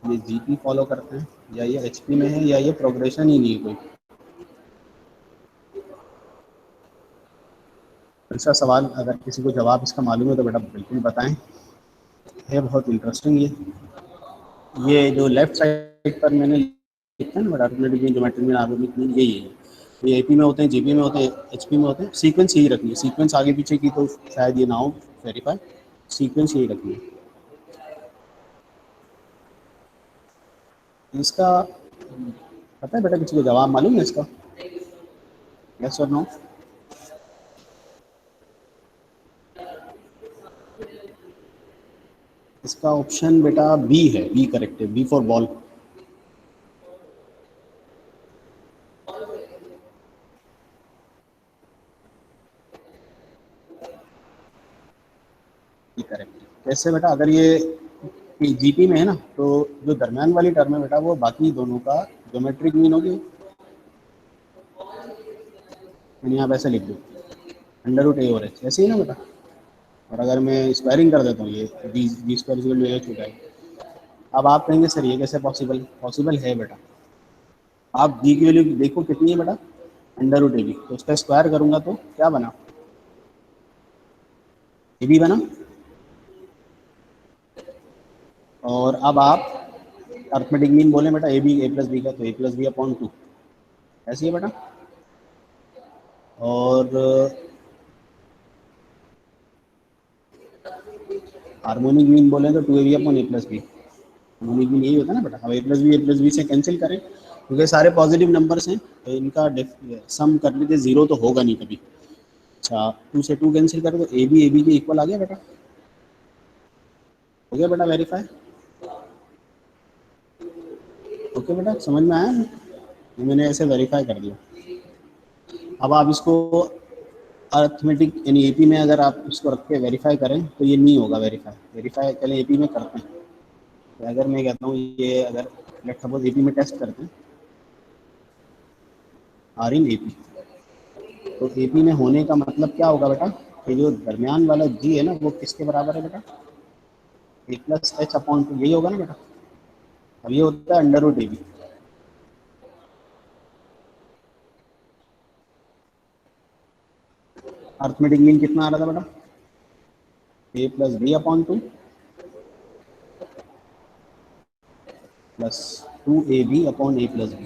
ये GP follow करते हैं, या ये एचपी में है, या ये प्रोग्रेशन ही नहीं है कोई। इसका सवाल अगर किसी को जवाब इसका मालूम है तो बेटा बिल्कुल बताएं, है बहुत इंटरेस्टिंग ये जो लेफ्ट साइड पर मैंने लिखा है ना बेटा, arithmetic mean, geometric mean, harmonic mean, यही है। ये एपी में होते हैं, जीपी में होते हैं, एचपी में होते हैं। सीक्वेंस यही रखनी है, सीक्वेंस आगे पीछे की तो शायद ये ना हो वेरीफाई, सीक्वेंस यही रखनी है इसका। पता है बेटा किसी को जवाब मालूम है इसका? यस और नो? इसका ऑप्शन बेटा बी है, बी करेक्ट है, B for ball. B correct. कैसे बेटा? अगर ये जीपी में है ना, तो जो दरम्यान वाली टर्म है बेटा वो बाकी दोनों का ज्योमेट्रिक मीन होगी। मैंने यहाँ पे ऐसे लिख दूँ, अंडर रूट ए और एच, ऐसे ही ना बेटा। और अगर मैं स्क्वायरिंग कर देता हूँ, ये बी बी स्क्वायर एच हो जाएगा। अब आप कहेंगे सर ये कैसे पॉसिबल? पॉसिबल है बेटा। आप बी की वैल्यू देखो कितनी है बेटा, अंडर रूट ए बी, तो उसका स्क्वायर करूंगा तो क्या बना? ए बी बना। और अब आप अर्थमेटिक मीन बोले बेटा A B A plus B का, तो A plus B upon two, ऐसे ही है बेटा। और हार्मोनिक मीन बोले तो two A B upon A plus B. Harmonic mean यही होता है ना बेटा। अब ए प्लस बी से कैंसिल करें, क्योंकि सारे पॉजिटिव नंबर्स हैं तो इनका सम कर लीजिए, जीरो तो होगा नहीं कभी। अच्छा, टू से टू कैंसिल करें तो ए बी के इक्वल आ गया बेटा। हो गया बेटा वेरीफाई। ओके बेटा, समझ में आया? मैंने ऐसे वेरीफाई कर दिया। अब आप इसको अर्थमेटिक यानी एपी में अगर आप इसको रख के वेरीफाई करें तो ये नहीं होगा वेरीफाई। वेरीफाई चले एपी में करते हैं। तो अगर मैं कहता हूँ ये, अगर लेट सपोज एपी में टेस्ट करते हैं, आर इन एपी, तो एपी में होने का मतलब क्या होगा बेटा कि जो दरमियान वाला जी है ना वो किसके बराबर है बेटा? A plus H upon two, यही होगा ना बेटा। अब ये होता है under root A B. Arithmetic mean कितना आ रहा था बेटा? A plus B upon two plus two A B upon A plus B.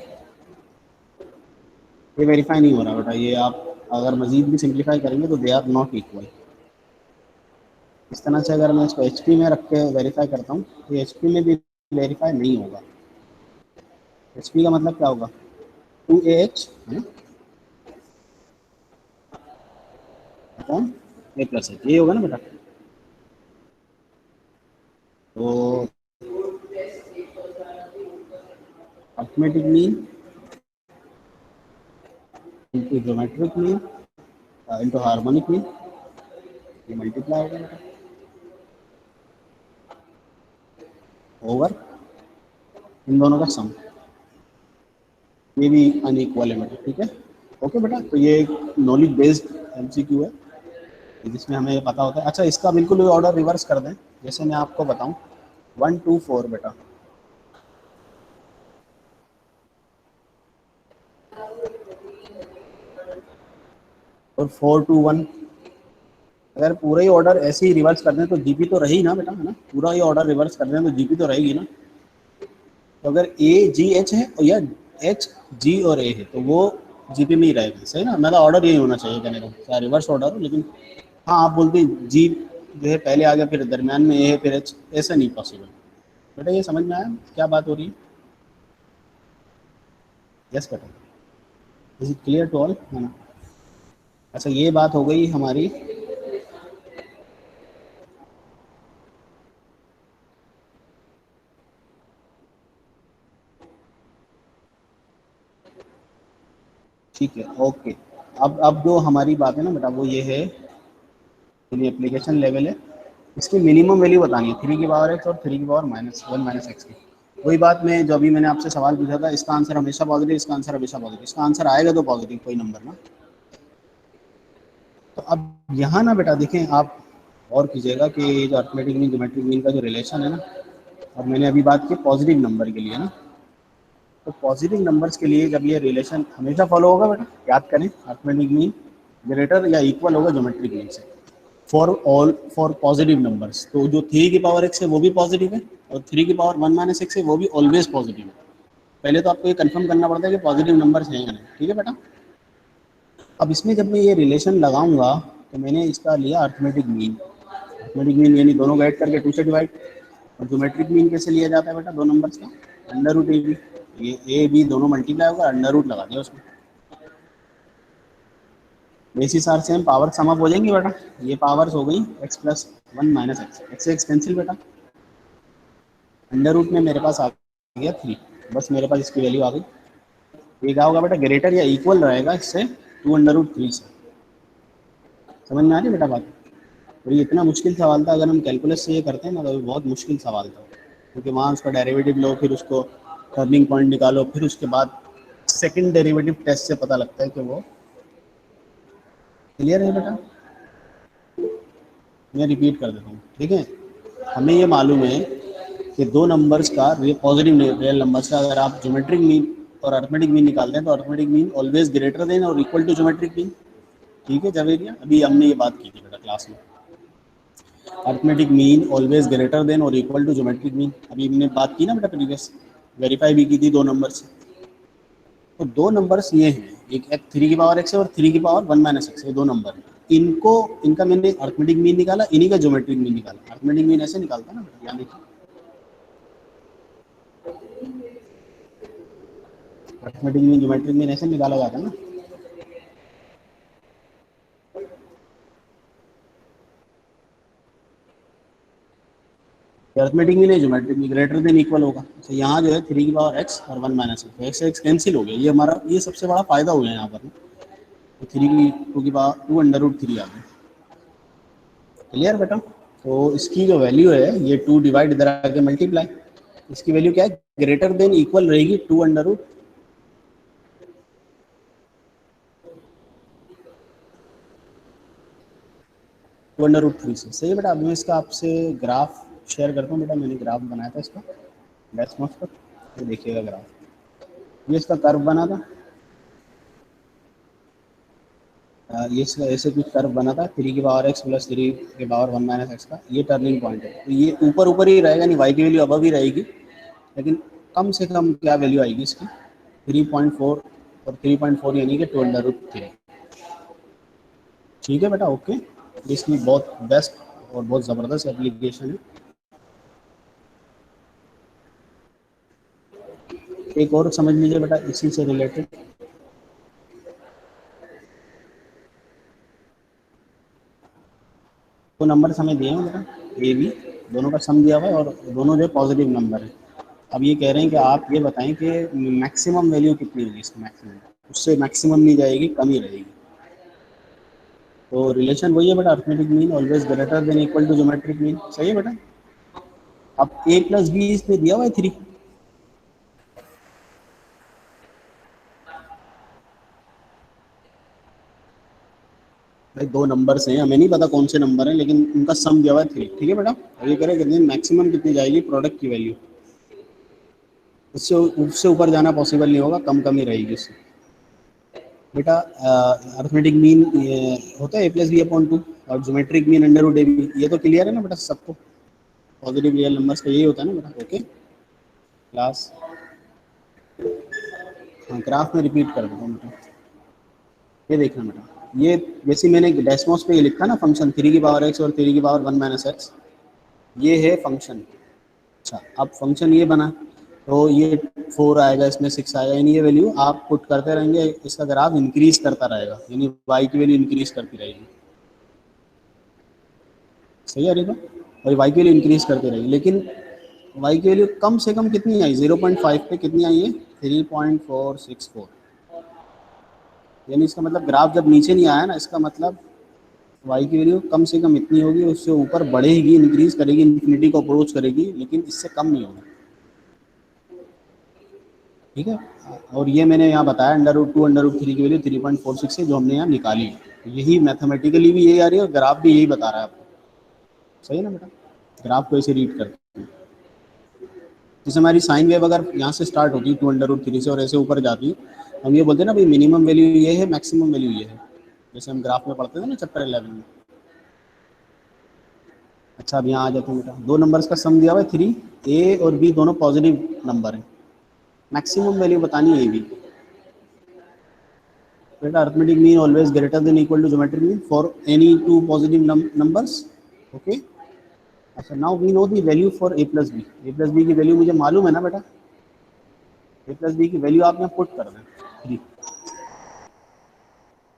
ये वेरीफाई नहीं हो रहा बेटा, ये आप अगर मजीद भी सिंप्लीफाई करेंगे तो दे आर नॉट इक्वल। इस तरह से अगर मैं इसको एच पी में रख के वेरीफाई करता हूँ तो एच पी में भी वेरीफाई नहीं होगा। एच पी का मतलब क्या होगा? टू ए एच है ना अपॉन ए प्लस एच, ये होगा ना बेटा। तो arithmetic mean into geometric mean into harmonic mean, ये मल्टीप्लाई होगा बेटा ओवर इन दोनों का सम। ये भी अनइक्वल है बेटा, ठीक है। ओके बेटा, तो ये एक नॉलेज बेस्ड एमसीक्यू है जिसमें हमें पता होता है। अच्छा, इसका बिल्कुल ऑर्डर रिवर्स कर दें, जैसे मैं आपको बताऊं 1 2 4 बेटा, और 4 2 1। अगर पूरा ही ऑर्डर ऐसे ही रिवर्स कर दें तो जीपी तो रही ना बेटा, है ना। पूरा ही ऑर्डर रिवर्स कर दें तो जीपी तो रहेगी ना। तो अगर ए जी एच है और या एच जी और ए है तो वो जीपी में ही रहेगा, सही ना। मेरा ऑर्डर यही होना चाहिए कहने का, चाहे रिवर्स ऑर्डर हो, लेकिन हाँ आप बोलते हैं जी जो है पहले आ गया, फिर दरमियान में ए है, फिर एच, ऐसा नहीं पॉसिबल बेटा। ये समझ में आया क्या बात हो रही है? यस बेटा, is it clear to all, है ना। अच्छा, ये बात हो गई हमारी। ठीक है, ओके। अब जो हमारी बात है ना बेटा वो ये है, एप्लीकेशन लेवल है, इसकी मिनिमम वैल्यू बतानी है 3 की पावर x और 3 की पावर -1 - x की। वही बात मैं जो अभी मैंने आपसे सवाल पूछा था, इसका आंसर हमेशा पॉजिटिव, इसका आंसर हमेशा पॉजिटिव, इसका आंसर आएगा तो पॉजिटिव कोई नंबर ना। तो अब यहाँ ना बेटा देखें आप, और कीजिएगा कि जो अर्थमेटिक मीन ज्योमेट्रिक मीन का जो रिलेशन है ना, और मैंने अभी बात की पॉजिटिव नंबर के लिए ना, तो पॉजिटिव नंबर्स के लिए जब ये रिलेशन हमेशा फॉलो होगा बेटा, याद करें, अर्थमेटिक मीन ग्रेटर या इक्वल होगा ज्योमेट्रिक मीन से फॉर पॉजिटिव नंबर्स। तो जो 3 की पावर x है वो भी पॉजिटिव है, और 3 की पावर 1 माइनस एक्स है वो भी ऑलवेज पॉजिटिव है। पहले तो आपको ये कंफर्म करना पड़ता है कि पॉजिटिव नंबर्स हैं या नहीं, ठीक है बेटा। अब इसमें जब मैं ये रिलेशन लगाऊंगा तो मैंने इसका लिया अर्थमेटिक मीन। अर्थमेटिक मीन यानी दोनों को ऐड करके 2 से डिवाइड। और ज्योमेट्रिक मीन कैसे लिया जाता है बेटा, दो नंबर्स का अंडर रूट ए बी, ये ए बी दोनों मल्टीप्लाई होगा, अंडर रूट लगा दिया उसमें। इस हिसाब से हम पावर सम अप हो जाएंगे बेटा। ये पावर्स हो गई x plus 1 minus x, x से एक्स कैंसिल बेटा। अंडर रूट में मेरे पास आ गया 3, बस मेरे पास इसकी वैल्यू आ गई। ये क्या होगा बेटा, ग्रेटर या इक्वल रहेगा इससे 2 अंडर रूट 3 से। समझ में आ रही है बेटा बात। और ये इतना मुश्किल सवाल था, अगर हम कैलकुलस से ये करते हैं ना तो बहुत मुश्किल सवाल था, क्योंकि वहाँ उसका डेरिवेटिव लो, फिर उसको टर्निंग पॉइंट निकालो, फिर उसके बाद सेकंड डेरिवेटिव टेस्ट से पता लगता है कि वो क्लियर है बेटा। मैं रिपीट कर देता हूँ, ठीक है। हमें ये मालूम है कि दो नंबर्स का पॉजिटिव रियल नंबर्स का अगर आप ज्योमेट्रिक मीन और अर्थमेटिक मीन निकालते हैं तो arithmetic mean always greater then और इक्वल टू ज्योमेट्रिक मीन, ठीक है जवेरिया। अभी हमने ये बात की थी बेटा क्लास में, arithmetic mean always greater then और इक्वल टू ज्योमेट्रिक मीन। अभी हमने बात की ना बेटा प्रीवियस, वेरीफाई भी की थी दो नंबर से। तो दो नंबर्स ये हैं, एक 3 की पावर एक्स है और 3 की पावर 1 माइनस एक्स, ये दो नंबर हैं। इनको, इनका मैंने अर्थमेटिक मीन निकाला, इन्हीं का ज्योमेट्रिक मीन निकाला। अर्थमेटिक मीन ऐसे निकालता है ना बेटा, यानी अर्थमेटिक मीन ज्योमेट्रिक मीन ऐसे निकाला जाता है ना। अर्थमेटिक मीन है, geometric mean greater than equal होगा। तो यहाँ जो है 3 की पावर एक्स और 1 माइनस एक्स, एक्स कैंसिल हो गया। ये हमारा ये सबसे बड़ा फायदा हो गया यहाँ पर। तो 3 की 2 की पावर 2 अंडर रूट 3 आ गया। क्लियर बेटा। तो इसकी जो वैल्यू है ये 2 डिवाइड इधर आके मल्टीप्लाई, इसकी वैल्यू क्या है, ग्रेटर देन इक्वल रहेगी 2 अंडर रूट 3 से। सही है बेटा। अब मैं इसका आपसे ग्राफ शेयर करता हूँ बेटा, मैंने ग्राफ बनाया था इसका डेस्कटॉप पर, ये देखिएगा ग्राफ। ये इसका कर्व बना था, ये इसका ऐसे कुछ कर्व बना था, 3 की पावर एक्स प्लस 3 की पावर 1 माइनस एक्स का। ये टर्निंग पॉइंट है, तो ये ऊपर ऊपर ही रहेगा, नहीं वाई की वैल्यू अबव ही रहेगी, लेकिन कम से कम क्या वैल्यू आएगी इसकी, 3.4, और 3.4 यानी कि 2 अंडर रूट 3। ठीक है बेटा, ओके। इसकी बहुत बेस्ट और बहुत ज़बरदस्त एप्लीकेशन है। एक और समझ लीजिए बेटा इसी से रिलेटेड, तो नंबर हमें दिए हैं बेटा ए बी, दोनों का सम दिया हुआ है और दोनों जो पॉजिटिव नंबर है। अब ये कह रहे हैं कि आप ये बताएं कि मैक्सिमम वैल्यू कितनी होगी इसकी, मैक्सिमम, उससे मैक्सिमम नहीं जाएगी, कम ही रहेगी। तो रिलेशन वही है बेटा, arithmetic mean always greater than equal to geometric mean. सही है बेटा। अब ए प्लस बी इसमें दिया हुआ है 3, भाई दो नंबर्स हैं, हमें नहीं पता कौन से नंबर हैं, लेकिन उनका सम दिया हुआ है 3। ठीक है बेटा। अब ये करें कितनी मैक्सिमम कितनी जाएगी प्रोडक्ट की वैल्यू, उससे उससे ऊपर जाना पॉसिबल नहीं होगा, कम कम ही रहेगी उससे। बेटा अर्थमेटिक मीन होता है ए प्लस बी अपॉन 2, और geometric mean under root A B. ये तो क्लियर है ना बेटा सबको, पॉजिटिव रियल नंबर्स का यही होता है ना बेटा। ओके क्लास, हाँ ग्राफ में रिपीट कर देता हूँ बेटा। ये देखना बेटा, ये जैसे मैंने डेस्मोस पे ये लिखा ना फंक्शन 3 की पावर एक्स और 3 की पावर 1 माइनस एक्स, ये है फंक्शन। अच्छा अब फंक्शन ये बना, तो ये 4 आएगा, इसमें 6 आएगा, यानी ये वैल्यू आप पुट करते रहेंगे, इसका ग्राफ इंक्रीज करता रहेगा, यानी वाई की वैल्यू इंक्रीज करती रहेगी। सही है अरे, और वाई की वैल्यू इंक्रीज करती रहेगी, लेकिन वाई की वैल्यू कम से कम कितनी आई, 0.5 पे कितनी आई है, 3.464। यानी इसका मतलब ग्राफ जब नीचे नहीं आया ना, इसका मतलब वाई की वैल्यू कम से कम इतनी होगी, उससे ऊपर बढ़ेगी, इंक्रीज करेगी, इन्फिनिटी को अप्रोच करेगी, लेकिन इससे कम नहीं होगी। ठीक है। और ये मैंने यहाँ बताया अंडर रूट 2 अंडर रूट 3 की वैल्यू 3.46 है, जो हमने यहाँ निकाली है। यही मैथमेटिकली भी यही आ रही है और ग्राफ भी यही बता रहा है आपको। सही है ना बेटा, ग्राफ को ऐसे रीड करते हैं। जैसे हमारी साइन वेव अगर यहाँ से स्टार्ट होती है 2√3 से और ऐसे ऊपर जाती है, हम ये बोलते हैं ना भाई मिनिमम वैल्यू ये है, मैक्सिमम वैल्यू ये है, जैसे हम ग्राफ में पढ़ते थे ना चैप्टर 11 में। अच्छा अब यहाँ आ जाते हैं बेटा, दो नंबर्स का सम दिया हुआ है 3, ए और बी दोनों पॉजिटिव नंबर है, मैक्सिमम वैल्यू बतानी है ए बी। बेटा arithmetic mean always greater than equal to geometric mean for any two positive numbers. Okay. अच्छा now we know the value for A plus B, A plus B की value मुझे मालूम है ना बेटा, ए प्लस बी की value आप यहाँ पुट कर दें 3,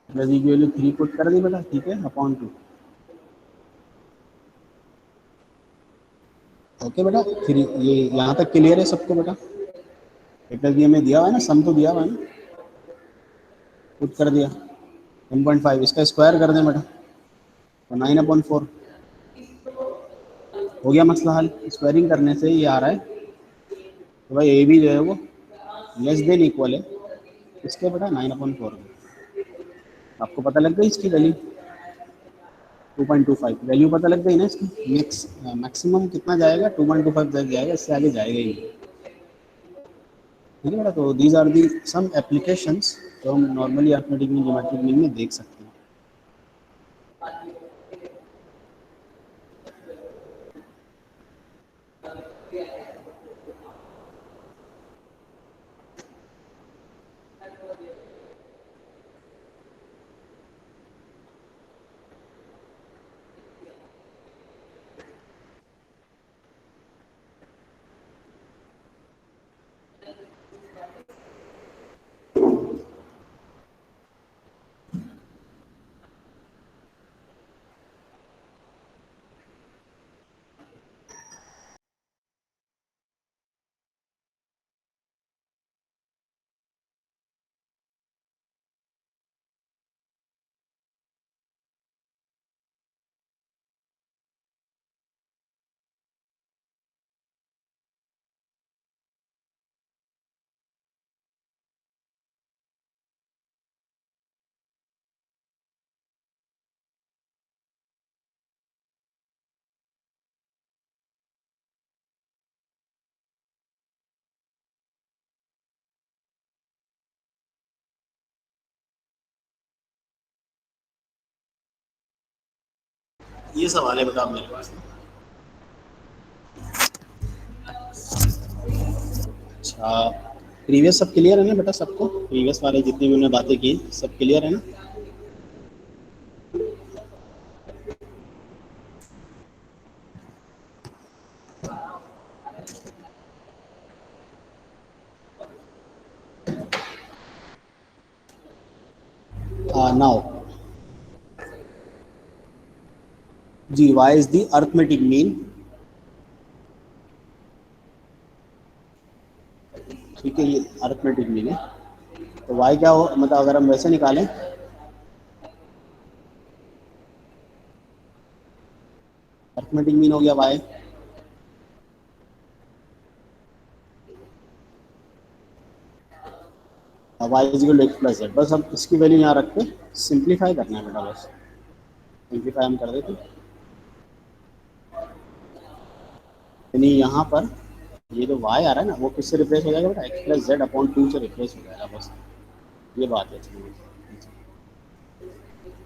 प्लस बी की वैल्यू 3 पुट कर दी बेटा, ठीक है, अपॉन 2। ओके बेटा, फिर ये यहाँ तक क्लियर है सबको बेटा, ए प्लस बी हमें दिया हुआ है ना, सम तो दिया हुआ है ना, पुट कर दिया 1.5, इसका स्क्वायर कर दें बेटा तो 9/4 हो गया मसला हल। स्क्वायरिंग करने से ये आ रहा है तो भाई ए भी जो है वो लेस देन इक्वल है इसके बेटा 9/4। आपको पता लग गई इसकी वैल्यू 2.25, वैल्यू पता लग गई ना इसकी, मैक्सिमम कितना जाएगा 2.25 तक जाएगा, इससे आगे जाएगा ही नहीं। ठीक है बेटा, तो these are the some applications जो हम normally arithmetic mean geometric mean में देख सकते हैं। ये सवाल है बेटा मेरे पास। अच्छा प्रीवियस सब क्लियर है ना बेटा सबको, प्रीवियस वाले जितनी भी उन्होंने बातें की सब क्लियर है ना? नाउ जी Y is the arithmetic mean, ठीक है ये अर्थमेटिक मीन है, तो वाई क्या हो मतलब अगर हम वैसे निकालें, अर्थमेटिक मीन हो गया Y, Y is equal to X plus Z, बस हम इसकी वैल्यू यहाँ रख के सिंप्लीफाई करना है बेटा, बस सिंप्लीफाई हम कर देते, यानी यहाँ पर ये जो y आ रहा है ना वो किससे रिप्लेस हो जाएगा बेटा, एक्स प्लस जेड अपॉन 2 से रिप्लेस हो जाएगा, बस ये बात है।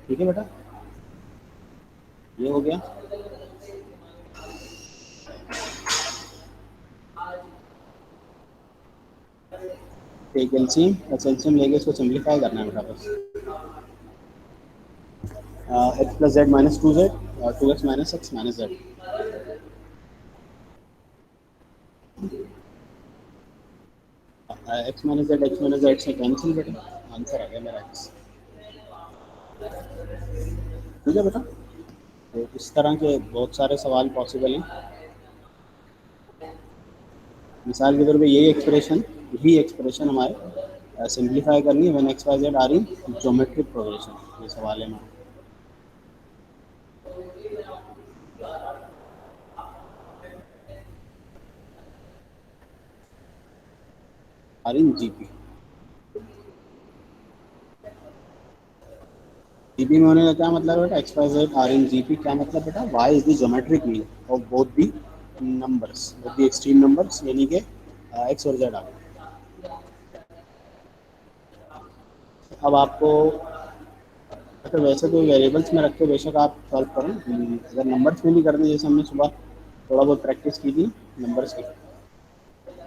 ठीक है बेटा, ये हो गया। एक एलसीएम, बस एलसीएम लेके इसको सिंप्लीफाई करना है बेटा, बस x plus Z minus 2z, 2x minus x minus Z, x minus Z से कैंसिल बेटा, आंसर आ गया मेरा एक्स। ठीक है बेटा, तो इस तरह के बहुत सारे सवाल पॉसिबल हैं। मिसाल के तौर पे यही एक्सप्रेशन हमारे सिंप्लीफाई करनी है when X Y Z are in geometric progression, ये सवाल है हमारा। आर इन जीपी, जीपी में होने का क्या मतलब है बेटा, X Y Z are in GP क्या मतलब बेटा, Y is the geometric mean of both the numbers, both the extreme numbers, यानी कि एक्स और जेड आ गया। अब आपको, तो वैसे तो वेरिएबल्स में रख के बेशक आप सॉल्व करें, अगर नंबर्स में भी करनी जैसे हमने सुबह थोड़ा बहुत प्रैक्टिस की थी नंबर्स की,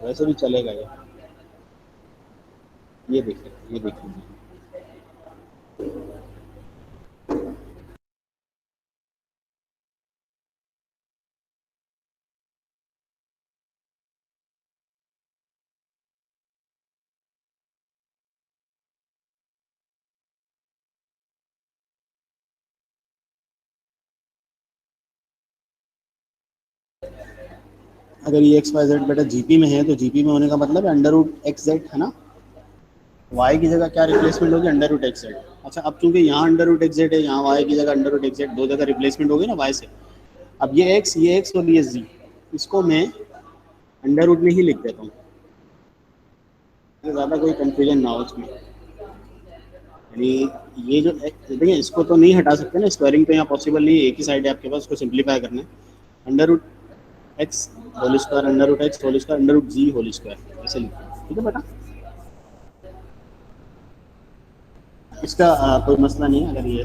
वैसे भी चलेगा ये देखिए, ये देखिए। अगर ये एक्स वाई जेड बेटा जीपी में है तो जीपी में होने का मतलब है अंडर रूट एक्स जेड है ना। वाई की जगह क्या रिप्लेसमेंट होगी, अंडर रूट एक्स जेड। अच्छा, अब चूंकि यहाँ अंडर रूट एक्स जेड है, यहाँ वाई की जगह अंडर रूट एक्स जेड, दो जगह रिप्लेसमेंट होगी ना वाई से। अब ये एक्स और ये जी, इसको मैं अंडर रूट में ही लिख देता हूँ, ज़्यादा कोई कंफ्यूजन ना हो उसमें। यानी ये जो देखिए, इसको तो नहीं हटा सकते ना, स्क्वायरिंग तो यहाँ पॉसिबल नहीं है, एक ही साइड है आपके पास, उसको सिंप्लीफाई करना है। Under root X whole square, under root X whole square, under root Z whole square, ऐसे लिखते हैं, ठीक है बेटा। इसका कोई मसला नहीं है, अगर ये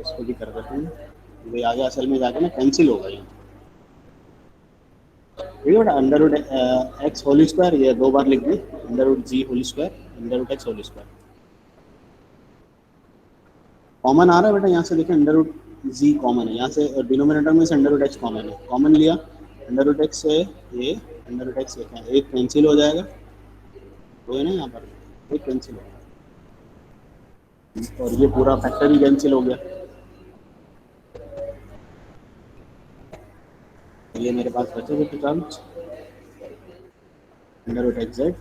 इसको भी कर देते हैं, ये आगे असल में जाके ना कैंसिल होगा ये, ठीक है बेटा। Under root X whole square ये दो बार लिख दी, under root Z whole square, under root X whole square. Common आ रहा है बेटा, यहाँ से देखिए अंडर रूट जी कॉमन है, यहाँ से डिनोमिनेटर में से अंडर रूट एक्स कॉमन है, कॉमन लिया, अंडर रूट एक्स से ये अंडर रूट एक्स लिखा है, एक कैंसिल हो जाएगा, तो है ना यहाँ पर एक कैंसिल होगा, और ये पूरा फैक्टर ही कैंसिल हो गया। तो ये मेरे पास बचे हुए terms, under root X Z,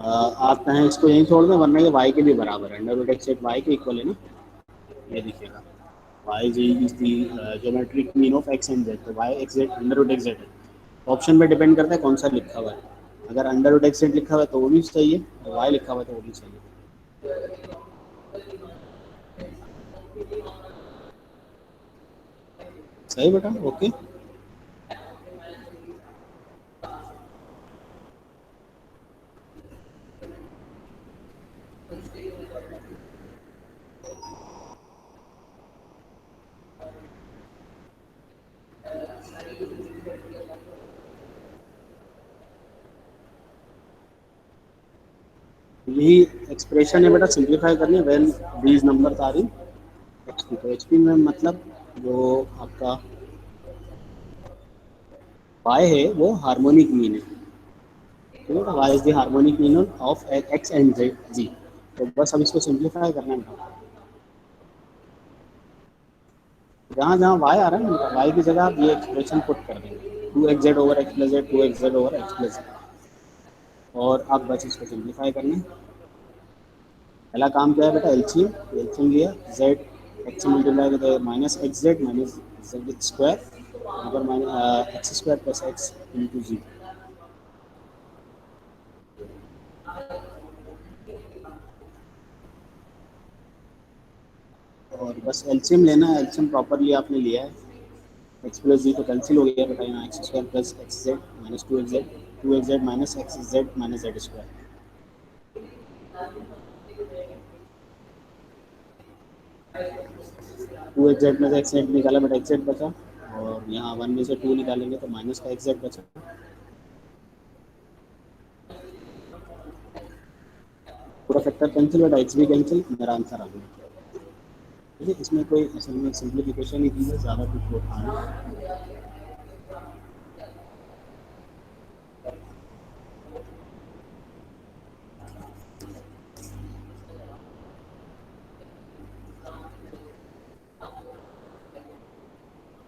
आप चाहें इसको यहीं छोड़ दें, वरना ये वाई के भी बराबर है, under root X Z Y के इक्वल है ना, ये देखिएगा। Y Z is the geometric mean of X and Z, तो Y X Z under root X Z है। ऑप्शन पे डिपेंड करता है कौन सा लिखा हुआ है, अगर अंडर रूट एक्स जेड लिखा हुआ है तो वो भी सही है, और वाई लिखा हुआ है तो वो भी सही है। सही बेटा, ओके। यही एक्सप्रेशन है बेटा, सिंप्लीफाई करनी है when these numbers are in HP, तो एचपी में मतलब जो आपका वाई है वो हार्मोनिक मीन है, ठीक है, Y is the harmonic mean of X and Z जी। तो बस अब इसको सिंप्लीफाई करना है, जहाँ जहाँ वाई आ रहा है ना, वाई की जगह आप ये एक्सप्रेशन पुट कर देंगे, two X Z over X plus Z, two X Z over X plus Z, और आप बस इसको सिंप्लीफाई करना है। पहला काम क्या है बेटा, एलसीएम, एलसीएम लिया, जेड एक्स से मल्टीप्लाई करते minus X Z minus Z square, यहाँ पर minus X square plus X into Z, और बस एलसीएम लेना है, एलसीएम प्रॉपरली आपने लिया है, एक्स प्लस जी तो कैंसिल हो गया बेटा, यहाँ X square plus X Z minus two X Z, two X Z minus X Z minus Z square, two X Z में से एक्स जेड निकाला बेटा, एक्स जेड बचा, और यहाँ वन में से टू निकालेंगे तो माइनस का एक्स जेड बचा, पूरा फैक्टर कैंसिल बेटा, एक्स भी कैंसिल, मेरा आंसर आ गया। ठीक है, इसमें कोई असल में सिंप्लीफिकेशन ही की है, ज़्यादा कुछ वो था नहीं।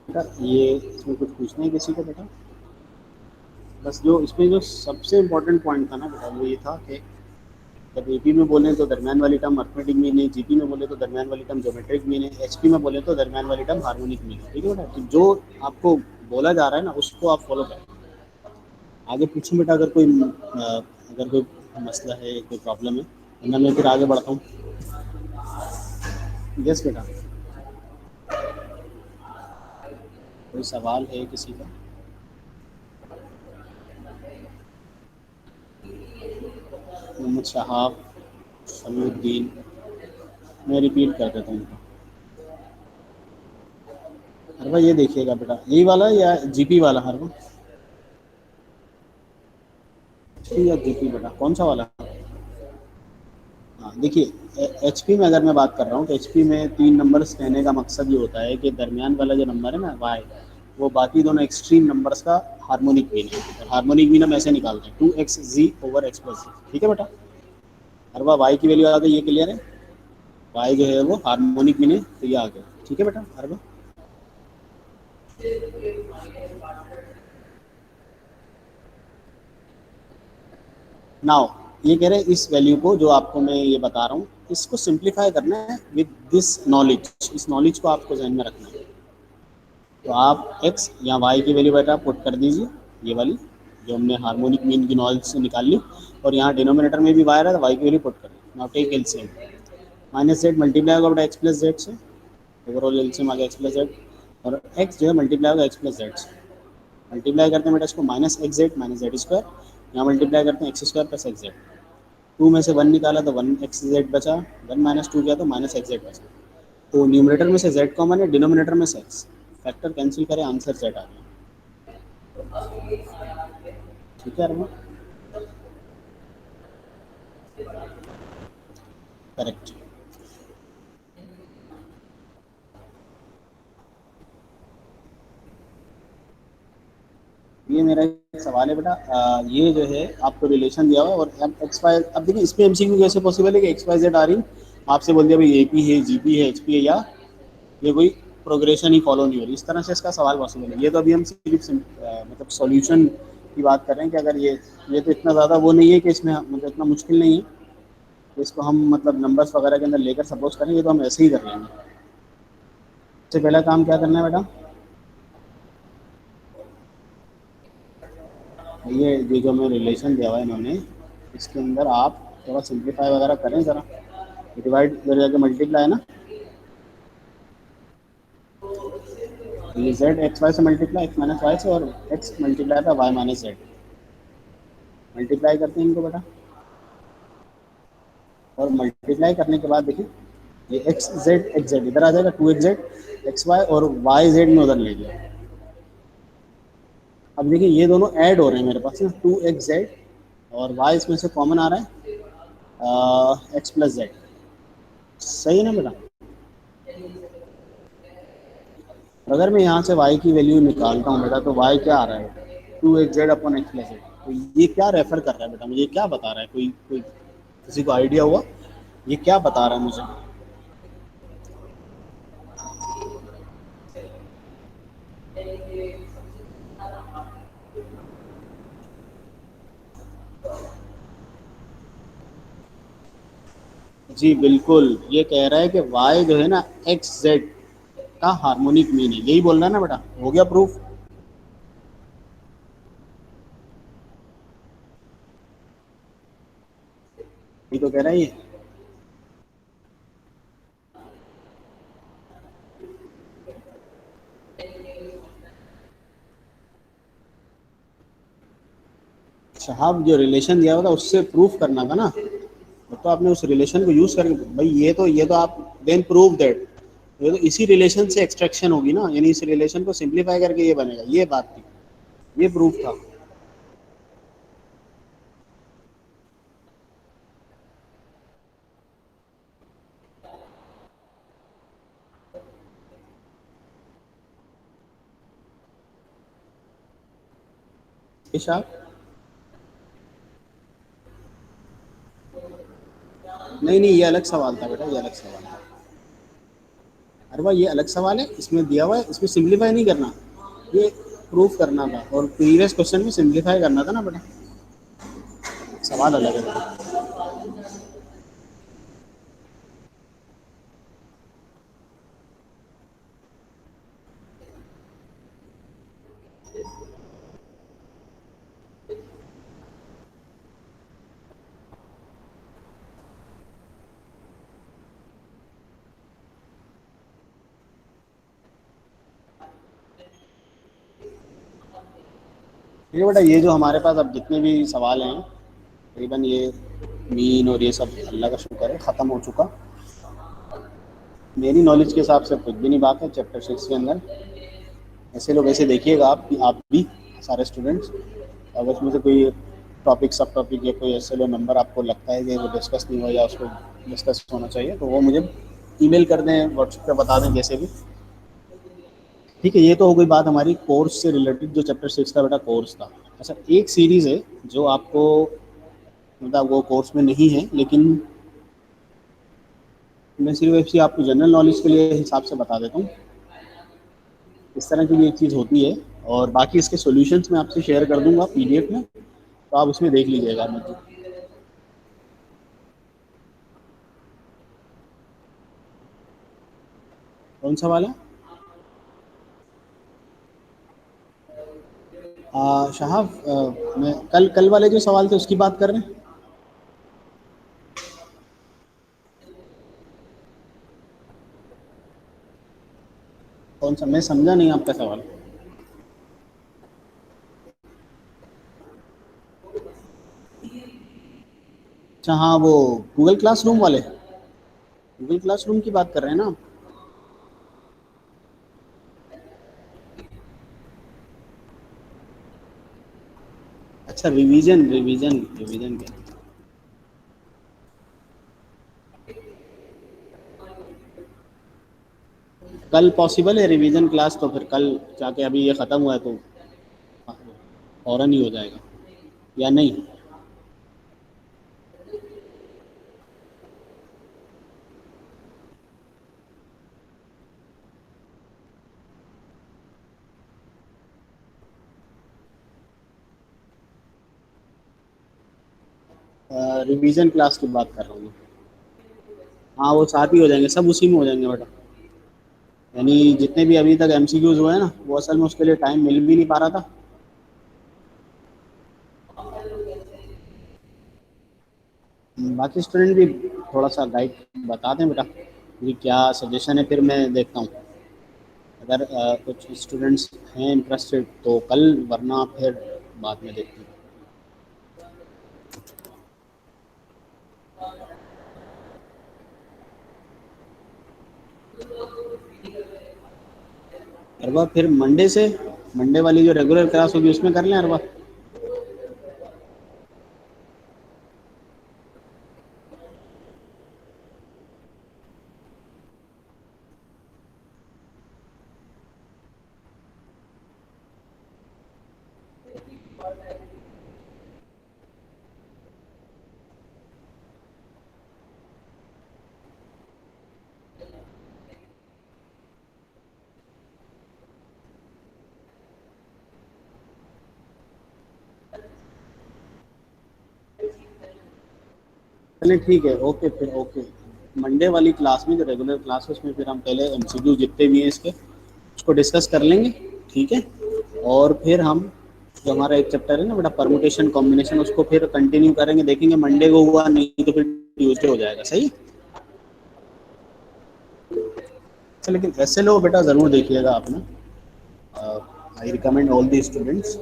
बेटा ये इसमें कुछ पूछना है किसी को बेटा, बस जो इसमें जो सबसे इम्पोर्टेंट पॉइंट था ना बेटा, वो ये था कि जब एपी में बोले तो दरमियान वाली टर्म अर्थमेटिक मीन है, जीपी में बोले तो दरमियान वाली टर्म ज्योमेट्रिक मीन है, एचपी में बोले तो दरमियान वाली टर्म हार्मोनिक मीन है, ठीक है बेटा। तो जो आपको बोला जा रहा है ना उसको आप फॉलो करें, आगे पूछूं बेटा अगर कोई अगर कोई मसला है, कोई प्रॉब्लम है, वरना मैं फिर आगे बढ़ता हूँ। यस बेटा, कोई सवाल है किसी का? मोहम्मद शहाब, समीउद्दीन, मैं रिपीट कर देता हूँ। हरवा ये देखिएगा बेटा, यही वाला या जीपी वाला हरवा? या जीपी बेटा, कौन सा वाला? हाँ देखिए, एचपी में अगर मैं बात कर रहा हूँ तो एचपी में 3 नंबर्स कहने का मकसद ये होता है कि दरमियान वाला जो नंबर है ना वाई, वो बाकी दोनों एक्सट्रीम नंबर्स का हार्मोनिक मीन है। और हार्मोनिक मीन हम ऐसे निकालते हैं 2xz/x+z, ठीक है बेटा। और वह वाई की वैल्यू आ गई, ये क्लियर है। वाई जो है वो हार्मोनिक मीन है, तो ये आ गया, ठीक है बेटा। और नाउ ये कह रहे हैं इस वैल्यू को, जो आपको मैं ये बता रहा हूँ, इसको सिंप्लीफाई करना है विद दिस नॉलेज। इस नॉलेज को आपको ध्यान में रखना है। तो आप x या y की वैल्यू बेटा पुट कर दीजिए, ये वाली जो हमने हार्मोनिक मीन की नॉलेज से निकाल ली। और यहाँ डिनोमिनेटर में भी y रहा है, तो y की वैल्यू पुट कर दी। Now take LCM, minus Z multiply होगा बेटा एक्स प्लस जेड से, ओवरऑल एलसीएम आ गया एक्स प्लस जेड। और x जो है मल्टीप्लाई होगा एक्स प्लस जेड से। मल्टीप्लाई करते हैं बेटा इसको, minus X Z minus Z square, यहाँ मल्टीप्लाई करते हैं X square plus X Z. Two में से वन निकाला तो वन एक्स जेड बचा, वन माइनस टू किया तो माइनस एक्स जेड बचा। तो न्यूमरेटर में से जेड कॉमन है, डिनोमिनेटर में से एक्स, फैक्टर कैंसिल करें, आंसर जेड आ गया, ठीक है अरमान? करेक्ट। ये मेरा एक सवाल है बेटा, ये जो है आपको रिलेशन दिया हुआ है और अब एक्स वाई, अब देखिए इस पे एमसीक्यू कैसे पॉसिबल है कि एक्स वाई जेड आ रही, आपसे बोल दिया भाई एपी है, जीपी है, एचपी है, या ये कोई प्रोग्रेशन ही फॉलो नहीं हो रही, इस तरह से इसका सवाल पॉसिबल है। ये तो अभी हम सिर्फ मतलब सॉल्यूशन की बात कर रहे हैं कि अगर ये तो इतना ज़्यादा वो नहीं है कि इसमें मतलब इतना मुश्किल नहीं है कि इसको हम मतलब नंबर्स वगैरह के अंदर लेकर सपोज करें, ये तो हम ऐसे ही कर लेंगे। सबसे पहला काम क्या करना है बेटा, ये जो हमें रिलेशन दिया हुआ है इन्होंने, इसके अंदर आप थोड़ा सिंप्लीफाई वगैरह करें ज़रा। डिवाइड इधर जाके मल्टीप्लाई है ना, ये जेड एक्स वाई से मल्टीप्लाई, एक्स माइनस वाई से, और एक्स मल्टीप्लाई था वाई माइनस जेड। मल्टीप्लाई करते हैं इनको बेटा, और मल्टीप्लाई करने के बाद देखिए ये एक्स जेड इधर आ जाएगा, 2xz एक्स वाई, और वाई जेड में उधर ले गया। अब देखिए ये दोनों ऐड हो रहे हैं मेरे पास ना, 2xz और वाई इसमें से कॉमन आ रहा है एक्स प्लस जेड, सही है ना बेटा? और अगर मैं यहाँ से y की वैल्यू निकालता हूँ बेटा, तो y क्या आ रहा है, 2xz/x+z। तो ये क्या रेफर कर रहा है बेटा, मुझे क्या बता रहा है, कोई कोई किसी को आइडिया हुआ ये क्या बता रहा है मुझे? जी बिल्कुल, ये कह रहा है कि y जो है ना एक्स जेड का हार्मोनिक मीन है, यही बोल रहा है ना बेटा, हो गया प्रूफ। ये तो कह रहा है ये। साहब जो रिलेशन दिया हुआ था उससे प्रूफ करना था ना, तो आपने उस रिलेशन को यूज करके भाई, ये तो आप देन प्रूव दैट, ये तो इसी रिलेशन से एक्सट्रैक्शन होगी ना, यानी इस रिलेशन को सिंप्लीफाई करके ये बनेगा, ये बात थी, ये प्रूफ था। इशाक, नहीं नहीं, ये अलग सवाल था बेटा, ये अलग सवाल था। अरे भाई ये अलग सवाल है, इसमें दिया हुआ है, इसमें सिंप्लीफाई नहीं करना, ये प्रूफ करना था, और प्रीवियस क्वेश्चन में सिंप्लीफाई करना था ना बेटा, सवाल अलग है बेटा। ये बेटा, ये जो हमारे पास अब जितने भी सवाल हैं, तकरीबन ये मीन और ये सब अल्लाह का शुक्र है ख़त्म हो चुका। मेरी नॉलेज के हिसाब से कुछ भी नहीं बात है चैप्टर 6 के अंदर। ऐसे लोग ऐसे देखिएगा आप भी सारे स्टूडेंट्स, अगर उसमें से कोई टॉपिक सब टॉपिक या कोई ऐसे लो नंबर आपको लगता है कि वो डिस्कस नहीं हुआ या उसको डिस्कस होना चाहिए तो वो मुझे ईमेल कर दें, व्हाट्सएप पे बता दें, जैसे भी। ठीक है, ये तो हो गई बात हमारी कोर्स से रिलेटेड, जो चैप्टर 6 का बेटा कोर्स था। अच्छा, एक सीरीज़ है जो आपको मतलब वो कोर्स में नहीं है, लेकिन मैं सिर्फ ऐसी आपको जनरल नॉलेज के लिए हिसाब से बता देता हूँ। इस तरह की भी एक चीज़ होती है, और बाकी इसके सॉल्यूशंस मैं आपसे शेयर कर दूंगा पीडीएफ में, तो आप उसमें देख लीजिएगा मुझे। कौन सा वाला? शहाब, मैं कल कल वाले जो सवाल थे उसकी बात कर रहे हैं? कौन सा? मैं समझा नहीं आपका सवाल। अच्छा हाँ, वो गूगल क्लासरूम वाले, गूगल क्लासरूम की बात कर रहे हैं ना आप? अच्छा, रिवीजन रिवीजन रिवीजन के। कल पॉसिबल है रिवीजन क्लास? तो फिर कल जाके, अभी ये ख़त्म हुआ है तो फ़ौरन ही हो जाएगा या नहीं? रिवीजन क्लास की बात कर रहा हूँ मैं। हाँ, वो साथ ही हो जाएंगे, सब उसी में हो जाएंगे बेटा। यानी जितने भी अभी तक एमसीक्यूज हुए हैं ना, वो असल में उसके लिए टाइम मिल भी नहीं पा रहा था। बाकी स्टूडेंट भी थोड़ा सा गाइड बता दें बेटा, ये क्या सजेशन है, फिर मैं देखता हूँ। अगर कुछ स्टूडेंट्स हैं इंटरेस्टेड तो कल, वरना फिर बाद में देखते हैं। अरबा फिर मंडे से, मंडे वाली जो रेगुलर क्लास होगी उसमें कर लें अरबा। चलिए ठीक है, ओके फिर, ओके। मंडे वाली क्लास में जो रेगुलर क्लास है उसमें फिर हम पहले एमसीक्यू जितने भी हैं इसके उसको डिस्कस कर लेंगे, ठीक है। और फिर हम जो हमारा एक चैप्टर है ना बेटा, परमुटेशन कॉम्बिनेशन, उसको फिर कंटिन्यू करेंगे, देखेंगे मंडे को हुआ नहीं तो फिर ट्यूसडे हो जाएगा, सही। अच्छा, लेकिन ऐसे लो बेटा ज़रूर देखिएगा आप ना, I recommend all the students,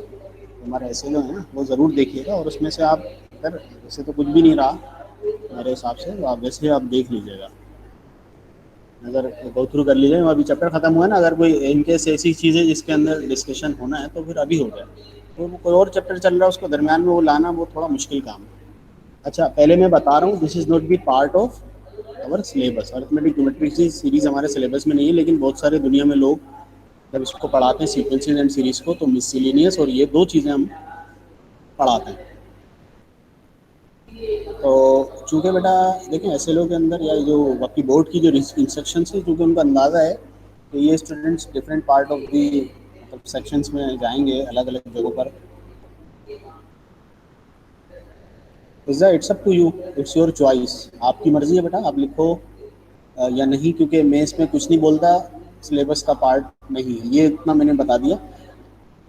हमारे ऐसे लो है ना वो ज़रूर देखिएगा, और उसमें से आप अगर वैसे तो कुछ भी नहीं रहा मेरे हिसाब से, तो आप वैसे आप देख लीजिएगा, अगर गो थ्रू कर लीजिए। अभी चैप्टर खत्म हुआ है ना, अगर कोई इनकेस ऐसी चीज़ है जिसके अंदर डिस्कशन होना है तो फिर अभी हो जाए, तो कोई और चैप्टर चल रहा है उसको दरमियान में वो लाना वो थोड़ा मुश्किल काम है। अच्छा, पहले मैं बता रहा हूँ, this is not be part of our syllabus. Arithmetic geometry की सीरीज़ हमारे सिलेबस में नहीं है, लेकिन बहुत सारे दुनिया में लोग जब इसको पढ़ाते हैं सीक्वेंसेस एंड सीरीज़ को, तो मिसलिनियस और ये दो चीज़ें हम पढ़ाते हैं। तो चूँकि बेटा देखिए, ऐसे लोग के अंदर या जो बाकी बोर्ड की जो इंस्ट्रक्शन है, क्योंकि उनका अंदाज़ा है कि ये students different part of the मतलब सेक्शंस में जाएंगे अलग अलग जगहों पर। It's up to you, it's your choice, आपकी मर्ज़ी है बेटा, आप लिखो या नहीं, क्योंकि मैं इसमें कुछ नहीं बोलता, सिलेबस का पार्ट नहीं है ये, इतना मैंने बता दिया।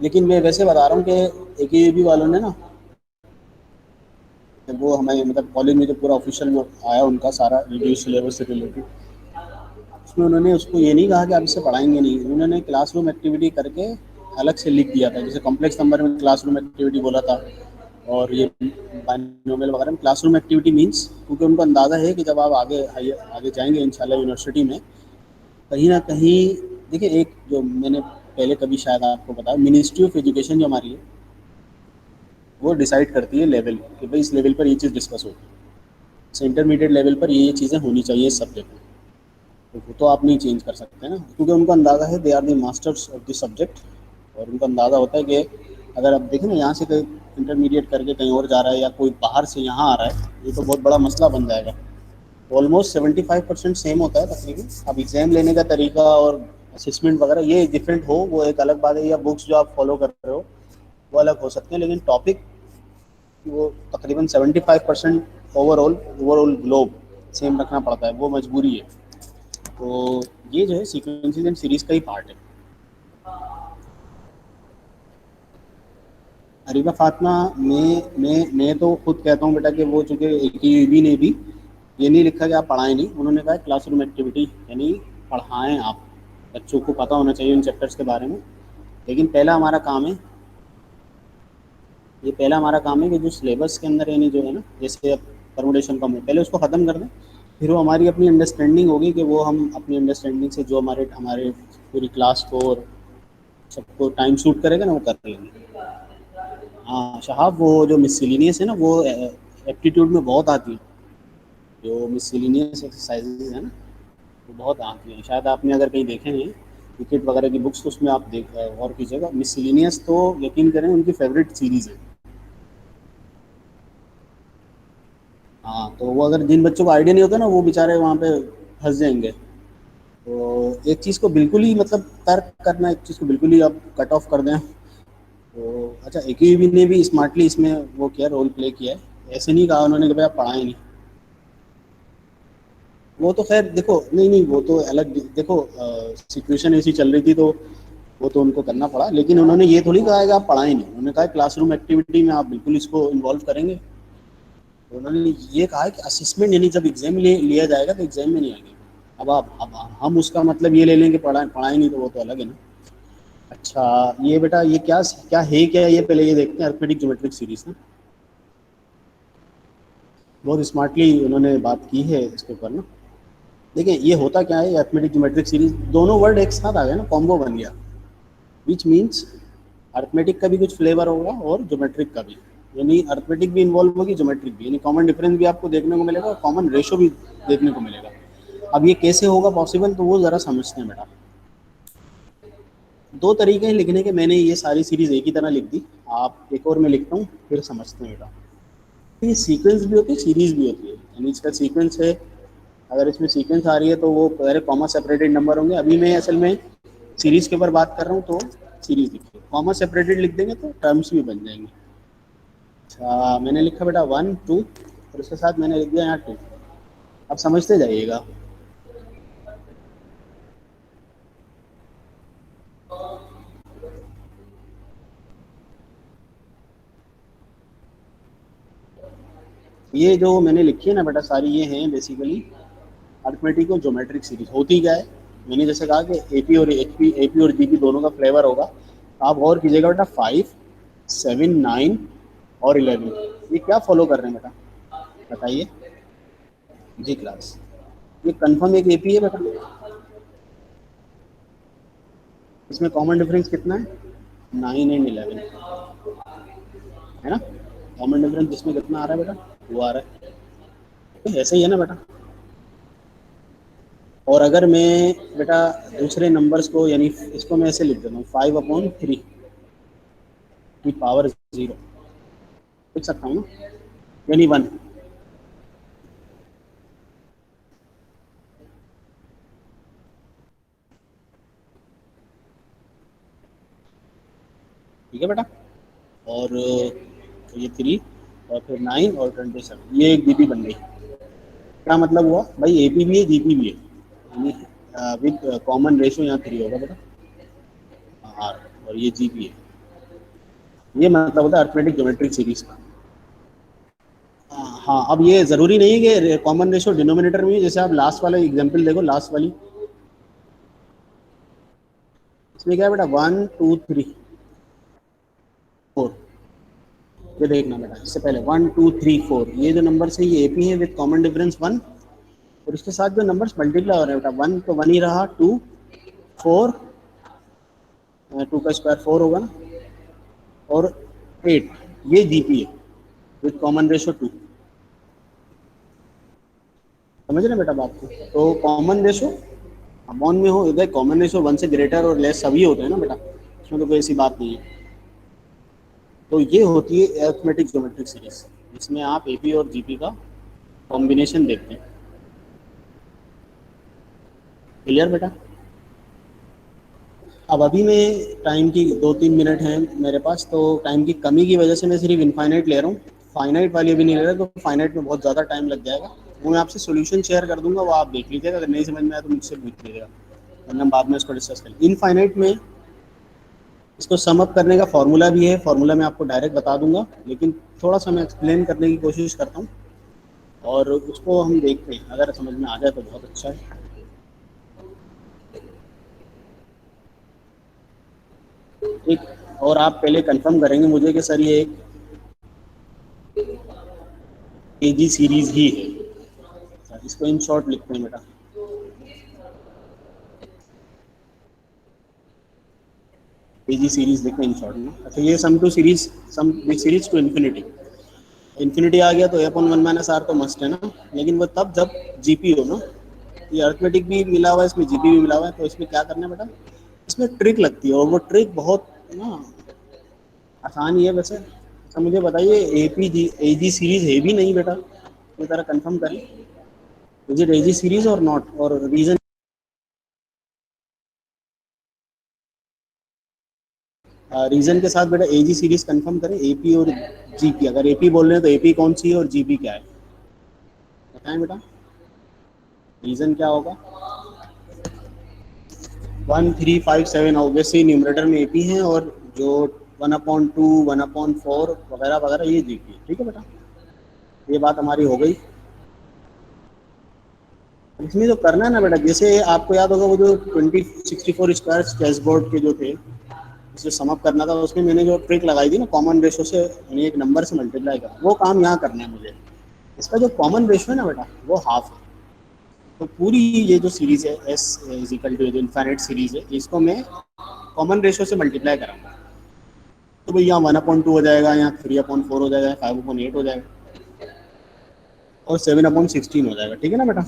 लेकिन मैं वैसे बता रहा हूँ कि एक ए बी वालों ने ना, वो हमें मतलब कॉलेज में जो पूरा ऑफिशियल वो आया उनका सारा रिव्यू सिलेबस से रिलेटेड, उसमें उन्होंने उसको ये नहीं कहा कि आप इससे पढ़ाएंगे नहीं, उन्होंने क्लासरूम एक्टिविटी करके अलग से लिख दिया था, जैसे कॉम्प्लेक्स नंबर में क्लासरूम एक्टिविटी बोला था, और ये बाइनोमियल वगैरह में क्लासरूम एक्टिविटी मीन्स, क्योंकि उनको अंदाज़ा है कि जब आप आगे आगे जाएंगे इंशाल्लाह यूनिवर्सिटी में, कहीं ना कहीं देखिए, एक जो मैंने पहले कभी शायद आपको बताया, मिनिस्ट्री ऑफ एजुकेशन जो हमारी है, वो डिसाइड करती है लेवल कि भाई इस लेवल पर ये चीज़ डिस्कस होगी, इस इंटरमीडिएट लेवल पर ये चीज़ें होनी चाहिए इस सब्जेक्ट में। तो वो तो आप नहीं चेंज कर सकते ना, क्योंकि उनको अंदाज़ा है they are the masters of the subject. और उनको अंदाज़ा होता है कि अगर आप देखें ना, यहाँ से कहीं इंटरमीडिएट करके कहीं और जा रहा है या कोई बाहर से यहाँ आ रहा है, ये तो बहुत बड़ा मसला बन जाएगा। ऑलमोस्ट 75% सेम होता है तकरीबन। अब एग्ज़ाम लेने का तरीका और असेसमेंट वगैरह ये डिफरेंट हो, वो एक अलग बात है, या बुक्स जो आप फॉलो कर रहे हो वो अलग हो सकते हैं, लेकिन टॉपिक वो तकरीबन 75% ओवरऑल ग्लोब सेम रखना पड़ता है, वो मजबूरी है। तो ये जो है सीक्वेंसेस एंड सीरीज का ही पार्ट है। अरीबा फातिमा, मैं तो खुद कहता हूँ बेटा कि वो चूँकि AQUB ने भी ये नहीं लिखा कि आप पढ़ाएं नहीं, उन्होंने कहा क्लासरूम एक्टिविटी, यानी पढ़ाएं आप, बच्चों को पता होना चाहिए उन चैप्टर्स के बारे में। लेकिन पहला हमारा काम है, ये पहला हमारा काम है कि जो सिलेबस के अंदर यानी जो है ना, जैसे अब परमुटेशन का पहले उसको ख़त्म कर दें, फिर वो हमारी अपनी अंडरस्टैंडिंग होगी कि वो हम अपनी अंडरस्टैंडिंग से जो हमारे हमारे पूरी क्लास को और सबको टाइम सूट करेगा ना, वो कर लेंगे। हाँ शहाब, वो जो मिसलिनियस है ना, वो एप्टीट्यूड में बहुत आती है। जो मिसलिनियस एक्सरसाइजेज है ना, वो बहुत आती हैं, शायद आपने अगर कहीं देखे हैं क्रिकेट वगैरह की बुक्स, तो उसमें आप देख गौर कीजिएगा, मिसलिनियस तो यकीन करें उनकी फेवरेट सीरीज़ है। हाँ, तो वो अगर जिन बच्चों को आइडिया नहीं होता ना, वो बेचारे वहाँ पे फंस जाएंगे। तो एक चीज़ को बिल्कुल ही मतलब तर्क करना, एक चीज़ को बिल्कुल ही आप कट ऑफ कर दें, तो अच्छा AQUB ने भी स्मार्टली इसमें वो किया, रोल प्ले किया है। ऐसे नहीं कहा उन्होंने कि भाई आप पढ़ाएं नहीं। वो तो खैर देखो, नहीं नहीं, वो तो अलग देखो, सिचुएशन ऐसी चल रही थी तो वो तो उनको करना पड़ा, लेकिन उन्होंने ये थोड़ी कहा कि आप पढ़ाएं नहीं, उन्होंने कहा क्लासरूम एक्टिविटी में आप बिल्कुल इसको इन्वॉल्व करेंगे। तो उन्होंने ये कहा कि असेसमेंट यानी जब एग्जाम लिया जाएगा तो एग्जाम में नहीं आएंगे। अब हम उसका मतलब ये ले लें कि पढ़ाई नहीं, तो वो तो अलग है ना। अच्छा, ये बेटा ये क्या क्या है, क्या ये पहले ये देखते हैं, अरिथमेटिक ज्योमेट्रिक सीरीज ना, बहुत स्मार्टली उन्होंने बात की है इसके ऊपर ना। देखिए ये होता क्या है, अरिथमेटिक ज्योमेट्रिक सीरीज, दोनों वर्ड एक साथ आ गए ना, कॉम्बो बन गया, विच मीन्स अरिथमेटिक का भी कुछ फ्लेवर होगा और ज्योमेट्रिक का भी, यानी अरिथमेटिक भी इन्वॉल्व होगी, ज्योमेट्रिक भी, यानी कॉमन डिफरेंस भी आपको देखने को मिलेगा और कॉमन रेशो भी देखने को मिलेगा। अब ये कैसे होगा पॉसिबल, तो वो ज़रा समझते हैं बेटा। दो तरीके हैं लिखने के, मैंने ये सारी सीरीज एक ही तरह लिख दी, आप एक और मैं लिखता हूँ फिर समझते हैं बेटा। ये सीक्वेंस भी होती है, सीरीज भी होती है, यानी इसका सीक्वेंस है, अगर इसमें सीक्वेंस आ रही है तो वो पहले कॉमा सेपरेटेड नंबर होंगे। अभी मैं असल में सीरीज के ऊपर बात कर रहा हूँ, तो सीरीज लिखिए, कॉमा सेपरेटेड लिख देंगे तो टर्म्स भी बन जाएंगे। अच्छा, मैंने लिखा बेटा 1 2, और उसके साथ मैंने लिख दिया यहाँ 2। अब समझते जाइएगा। ये जो मैंने लिखी है ना बेटा सारी, ये हैं बेसिकली अरिथमेटिक और ज्योमेट्रिक सीरीज। होती क्या है, मैंने जैसे कहा कि AP और GP दोनों का फ्लेवर होगा। आप गौर कीजिएगा बेटा, 5 7 9 और 11, ये क्या फॉलो कर रहे हैं बेटा, बताइए जी क्लास। ये कंफर्म एक AP है बेटा, इसमें कॉमन डिफरेंस कितना है, 9 एंड 11, है ना। कॉमन डिफरेंस जिसमें कितना आ रहा है बेटा, वो आ रहा है, तो ऐसे ही है ना बेटा। और अगर मैं बेटा दूसरे नंबर्स को, यानी इसको मैं ऐसे लिख देता हूँ, 5/3 की पावर 0, लिख सकता हूँ ना, यानी 1। ठीक है बेटा। और ये 3, और फिर 9 और 27, ये एक DP बन गई। क्या मतलब हुआ भाई, AP भी है GP भी है, यानी विद कॉमन रेशो यहाँ 3 होगा बेटा, R, और ये GP है। ये मतलब होता है अरिथमेटिक ज्योमेट्रिक सीरीज का। हाँ, अब ये जरूरी नहीं है कि कॉमन रेशो डिनोमिनेटर में ही, जैसे आप लास्ट वाला एग्जांपल देखो, लास्ट वाली, इसमें क्या है बेटा, 1 2 3 4, ये देखना बेटा, इससे पहले 1 2 3 4 ये जो नंबर है ये एपी है विद कॉमन डिफरेंस 1, और इसके साथ जो नंबर्स मल्टीप्लाई हो रहे हैं बेटा, 1 तो 1 ही रहा, 2 4, 2 का स्क्वायर 4 होगा ना, और 8, ये जीपी है विद कॉमन रेशो 2। समझ रहे बेटा बात को? तो कॉमन रेशो अपॉन में हो, इधर कॉमन रेशो 1 से ग्रेटर और लेस सभी होते हैं ना बेटा, इसमें तो कोई ऐसी बात नहीं है। तो ये होती है अरिथमेटिक ज्योमेट्रिक सीरीज, जिसमें आप एपी और जीपी का कॉम्बिनेशन देखते हैं। क्लियर बेटा? अब अभी मैं टाइम की 2 3 मिनट हैं मेरे पास, तो टाइम की कमी की वजह से मैं सिर्फ इनफाइनाइट ले रहा हूँ, फाइनाइट वाली भी नहीं ले रहा, तो फाइनाइट में बहुत ज़्यादा टाइम लग जाएगा। वो मैं आपसे सोल्यूशन शेयर कर दूंगा, वो आप देख लीजिएगा, अगर नहीं समझ में आया तो मुझसे पूछ लीजिएगा, वरना हम बाद में इसको डिस्कस करें। इनफाइनाइट में इसको सम अप करने का फॉर्मूला भी है, फॉर्मूला मैं आपको डायरेक्ट बता दूंगा, लेकिन थोड़ा सा मैं एक्सप्लेन करने की कोशिश करता हूँ, और उसको हम देखते हैं, अगर समझ में आ जाए तो बहुत अच्छा है। ठीक, और आप पहले कंफर्म करेंगे मुझे कि सर ये एक एजी सीरीज ही है। अच्छा, इसको इन शॉर्ट लिखते हैं बेटा, एजी सीरीज लिखते हैं इन शॉर्ट में। अच्छा, ये sum to series, sum series to infinity, infinity आ गया तो A/1 - R तो मस्ट है ना, लेकिन वो तब जब जीपी हो ना, ये अर्थमेटिक भी मिला हुआ है इसमें, जीपी भी मिला हुआ है, तो इसमें क्या करना है बेटा, इसमें ट्रिक लगती है, और वो ट्रिक बहुत ना आसान ही है वैसे। अच्छा मुझे बताइए, एपी जी एजी सीरीज है भी नहीं बेटा, ये तरह कंफर्म करें, इज इट एजी सीरीज और नॉट, और रीजन, रीजन के साथ बेटा एजी सीरीज कंफर्म करें, एपी और जीपी, अगर एपी बोल रहे हैं तो एपी कौन सी है और जीपी क्या है, बताएं बेटा, रीजन क्या होगा? 1 3 5 7 ऑब्वियसली न्यूमरेटर में एपी है, और जो 1/2 1/4 वगैरह वगैरह ये जीपी है। ठीक है बेटा, ये बात हमारी हो गई। इसमें जो करना है ना बेटा, जैसे आपको याद होगा वो जो 2064 स्क्वायर चेस बोर्ड के जो थे, जिसे समअप करना था, उसमें मैंने जो ट्रिक लगाई थी ना, कॉमन रेशो से यानी एक नंबर से मल्टीप्लाई करना, वो काम यहाँ करना है मुझे। इसका जो कॉमन रेशो है ना बेटा, वो हाफ है। तो पूरी ये जो सीरीज है S is equal to infinite series है, इसको मैं कॉमन रेशो से मल्टीप्लाई कराऊंगा, तो भाई यहाँ 1/2 हो जाएगा, यहाँ 3/4 हो जाएगा, 5/8 हो जाएगा, और 7/16 हो जाएगा। ठीक है ना बेटा?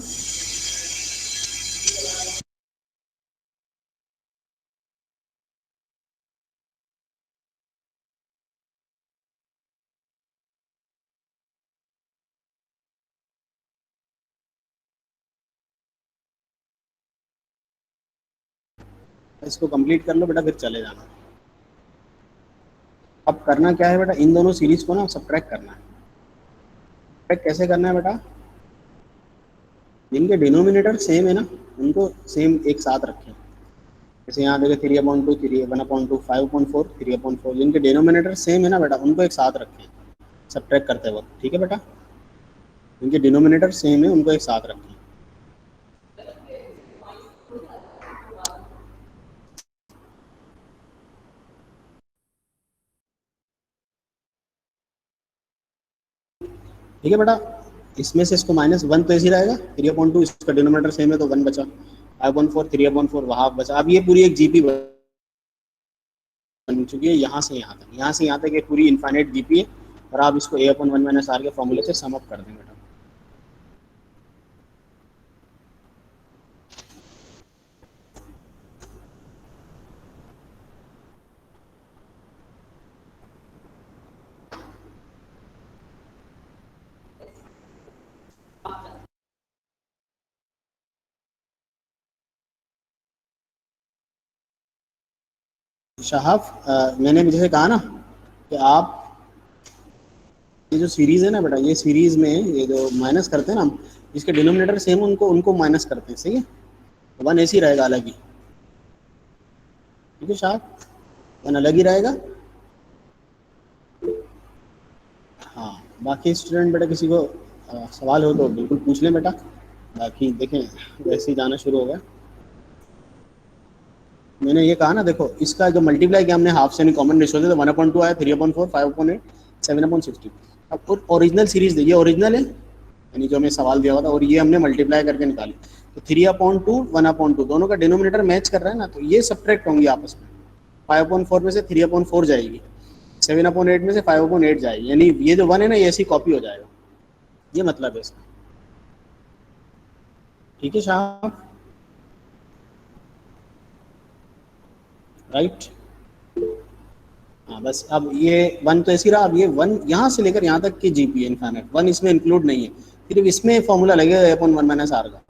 इसको कंप्लीट कर लो बेटा, फिर चले जाना। अब करना क्या है बेटा, इन दोनों सीरीज को ना सब्ट्रैक्ट करना है। सब्ट्रैक्ट कैसे करना है बेटा, जिनके डिनोमिनेटर सेम है ना, उनको सेम एक साथ रखें। जैसे यहाँ देखो 3/2 1/2 5/4 3/4, जिनके डिनोमिनेटर सेम है ना बेटा, उनको एक साथ रखें सब्ट्रैक्ट करते वक्त। ठीक है बेटा, जिनके डिनोमिनेटर सेम है उनको एक साथ रखें। ठीक है बेटा, इसमें से इसको -1 तो ऐसे ही रहेगा, 3/2 इसका डिनोमिनेटर सेम है तो 1 बचा, 5/4 3/4 वहाँ बचा। अब ये पूरी एक जीपी बन चुकी है, यहाँ से यहाँ तक, यहाँ से यहाँ तक एक पूरी इनफाइनाइट जीपी है, और आप इसको A/1 - R के फॉर्मूले से सम अप कर दें बेटा। शहाब, मैंने जैसे कहा ना कि आप ये जो सीरीज है ना बेटा, ये सीरीज में ये जो माइनस करते हैं ना हम, जिसके डिनोमिनेटर सेम है उनको उनको माइनस करते हैं, सही है, वन ऐसे ही रहेगा अलग ही। ठीक है साहब, वन अलग ही रहेगा। हाँ, बाकी स्टूडेंट बेटा किसी को सवाल हो तो बिल्कुल पूछ लें बेटा, बाकी देखें वैसे ही जाना शुरू होगा। मैंने ये कहा ना, देखो इसका जो मल्टीप्लाई किया हमने हाफ से, नहीं कॉमन रेशियो से, तो 1/2 आया, 3/4 5/8, 7/60। अब ओरिजिनल सीरीज देखिए, ओरिजिनल है यानी जो हमें सवाल दिया हुआ था, और ये हमने मल्टीप्लाई करके निकाली, तो 3/2 1/2 दोनों का डिनोमिनेटर मैच कर रहा है ना, तो ये सब्ट्रैक्ट होंगी आपस में। 5/4 में से 3/4 जाएगी, 7/8 में से 5/8 जाएगी, यानी ये जो 1 है ना, ये ऐसी कॉपी हो जाएगा। ये मतलब है इसका। ठीक है शाह, राइट। हाँ बस अब ये 1 तो ऐसी रहा, अब ये 1 यहाँ से लेकर यहाँ तक की जीपी है इनफाइनाइट, 1 इसमें इंक्लूड नहीं है, सिर्फ इसमें फॉर्मूला लगेगा A/1 - R का।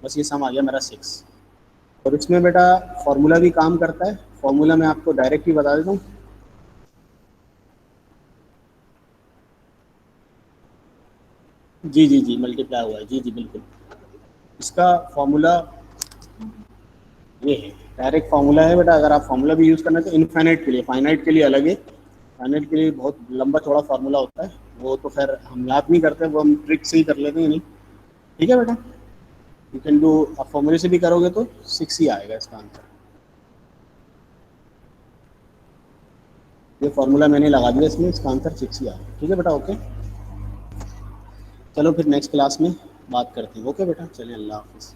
बस ये सम आ गया मेरा 6। और इसमें बेटा फॉर्मूला भी काम करता है, फॉर्मूला मैं आपको डायरेक्ट ही बता देता हूँ। जी जी जी, मल्टीप्लाई हुआ है, जी जी बिल्कुल। इसका फॉर्मूला ये है, डायरेक्ट फार्मूला है बेटा। अगर आप फार्मूला भी यूज़ करना है तो इनफाइनाइट के लिए, फाइनाइट के लिए अलग है। फाइनाइट के लिए बहुत लंबा चौड़ा फार्मूला होता है, वो तो खैर हम याद नहीं करते, वो हम ट्रिक से ही कर लेते हैं। नहीं, ठीक है बेटा, यू कैन डू। आप फॉर्मूले से भी करोगे तो 6 ही आएगा इसका आंसर। ये फार्मूला मैंने लगा दिया इसमें, इसका आंसर 6 ही आएगा। ठीक है बेटा, ओके। चलो फिर नेक्स्ट क्लास में बात करते हैं। ओके बेटा, चलिए, अल्लाह हाफिज़।